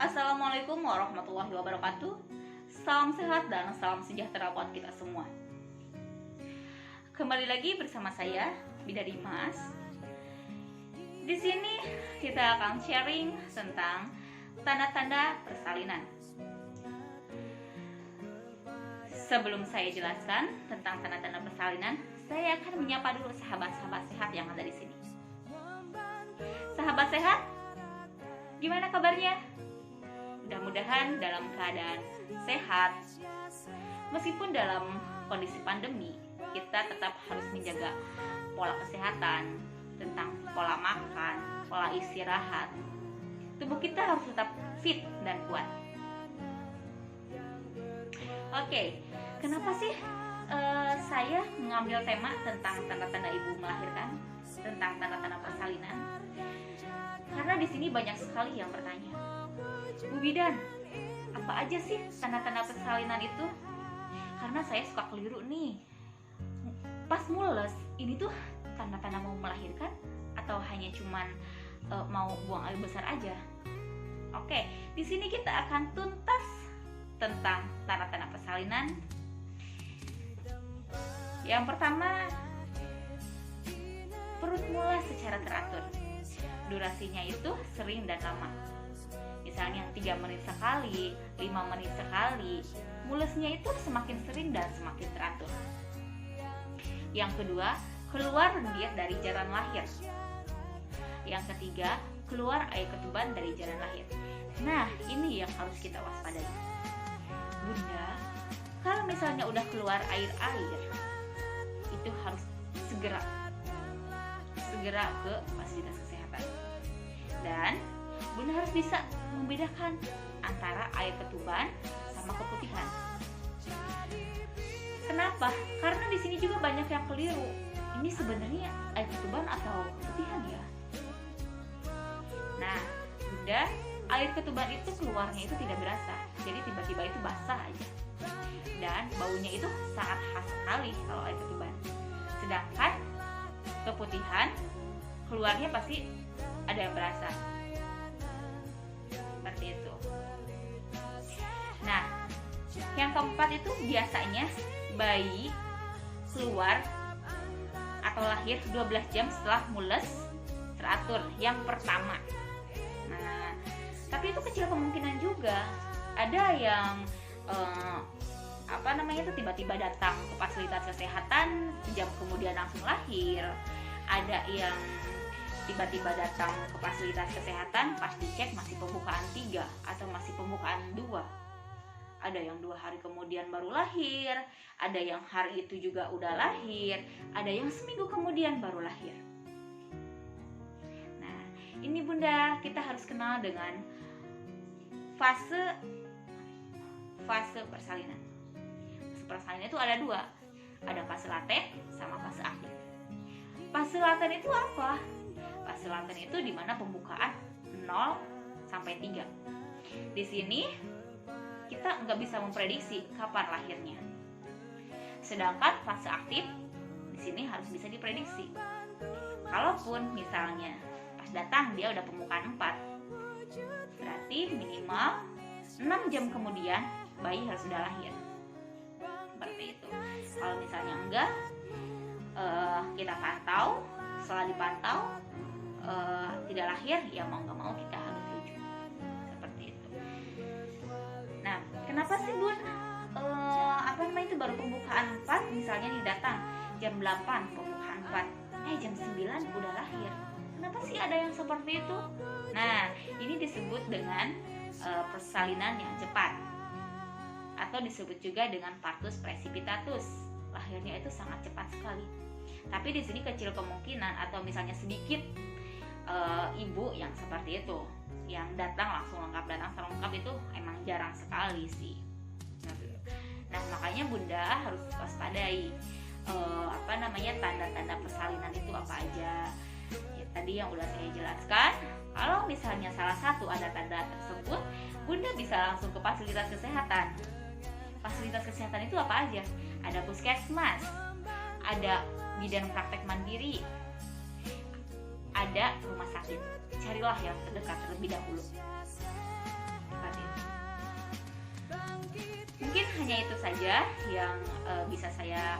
Assalamualaikum warahmatullahi wabarakatuh. Salam sehat dan salam sejahtera buat kita semua. Kembali lagi bersama saya, Bidari Mas. Di sini kita akan sharing tentang tanda-tanda persalinan. Sebelum saya jelaskan tentang tanda-tanda persalinan, saya akan menyapa dulu sahabat-sahabat sehat yang ada di sini. Sahabat sehat, gimana kabarnya? Mudah-mudahan dalam keadaan sehat. Meskipun dalam kondisi pandemi, kita tetap harus menjaga pola kesehatan, tentang pola makan, pola istirahat. Tubuh kita harus tetap fit dan kuat. Oke, kenapa sih saya mengambil tema tentang tanda-tanda ibu melahirkan, tentang tanda-tanda persalinan? Karena di sini banyak sekali yang bertanya, Bu Bidan, apa aja sih tanda-tanda persalinan itu? Karena saya suka keliru nih. Pas mules, ini tuh tanda-tanda mau melahirkan atau hanya cuman mau buang air besar aja? Oke, di sini kita akan tuntas tentang tanda-tanda persalinan. Yang pertama, perut mulas secara teratur. Durasinya itu sering dan lama. Misalnya 3 menit sekali, 5 menit sekali. Mulasnya itu semakin sering dan semakin teratur. Yang kedua, keluar lendir dari jalan lahir. Yang ketiga, keluar air ketuban dari jalan lahir. Nah, ini yang harus kita waspadai. Bunda, kalau misalnya udah keluar air-air, itu harus segera ke fasilitas kesehatan. Dan Bunda harus bisa membedakan antara air ketuban sama keputihan. Kenapa? Karena di sini juga banyak yang keliru. Ini sebenarnya air ketuban atau keputihan ya? Nah, Bunda, air ketuban itu keluarnya itu tidak berasa. Jadi tiba-tiba itu basah aja. Dan baunya itu sangat khas sekali kalau air ketuban. Sedangkan keputihan keluarnya pasti ada yang berasa. Seperti itu. Nah, yang keempat itu biasanya bayi keluar atau lahir 12 jam setelah mules teratur yang pertama. Nah, tapi itu kecil kemungkinan juga. Ada yang tiba-tiba datang ke fasilitas kesehatan, jam kemudian langsung lahir. Ada yang tiba-tiba datang ke fasilitas kesehatan, pas dicek masih pembukaan 3 atau masih pembukaan 2. Ada yang 2 hari kemudian baru lahir, ada yang hari itu juga udah lahir, ada yang seminggu kemudian baru lahir. Nah, ini Bunda, kita harus kenal dengan fase persalinan. Fase persalinan itu ada 2, ada fase laten sama fase aktif. Fase laten itu apa? Fase laten itu dimana pembukaan 0 sampai 3. Di sini kita nggak bisa memprediksi kapan lahirnya. Sedangkan fase aktif di sini harus bisa diprediksi. Kalaupun misalnya pas datang dia udah pembukaan 4, berarti minimal 6 jam kemudian bayi harus sudah lahir. Seperti itu. Kalau misalnya enggak, kita pantau. Setelah dipantau tidak lahir, ya mau nggak mau kita harus rujuk. Seperti itu. Nah, kenapa sih Bun? Itu baru pembukaan 4, misalnya nih datang jam 8 pembukaan 4, jam 9 udah lahir. Kenapa sih ada yang seperti itu? Nah, ini disebut dengan persalinan yang cepat, atau disebut juga dengan partus precipitatus. Lahirnya itu sangat cepat sekali. Tapi di sini kecil kemungkinan atau misalnya sedikit ibu yang seperti itu, yang datang langsung lengkap itu emang jarang sekali sih. Nah, makanya Bunda harus waspadai tanda-tanda persalinan itu apa aja. Ya, tadi yang udah saya jelaskan. Kalau misalnya salah satu ada tanda tersebut, Bunda bisa langsung ke fasilitas kesehatan. Fasilitas kesehatan itu apa aja? Ada puskesmas, ada bidan praktek mandiri, ada rumah sakit. Carilah yang terdekat terlebih dahulu. hanya itu saja yang bisa saya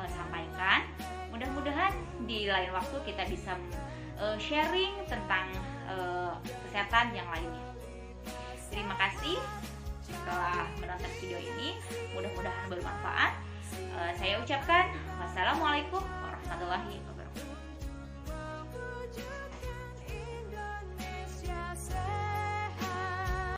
sampaikan. Mudah-mudahan di lain waktu kita bisa sharing tentang kesehatan yang lainnya. Terima kasih telah menonton video ini, mudah-mudahan bermanfaat. Saya ucapkan wassalamualaikum warahmatullahi wabarakatuh.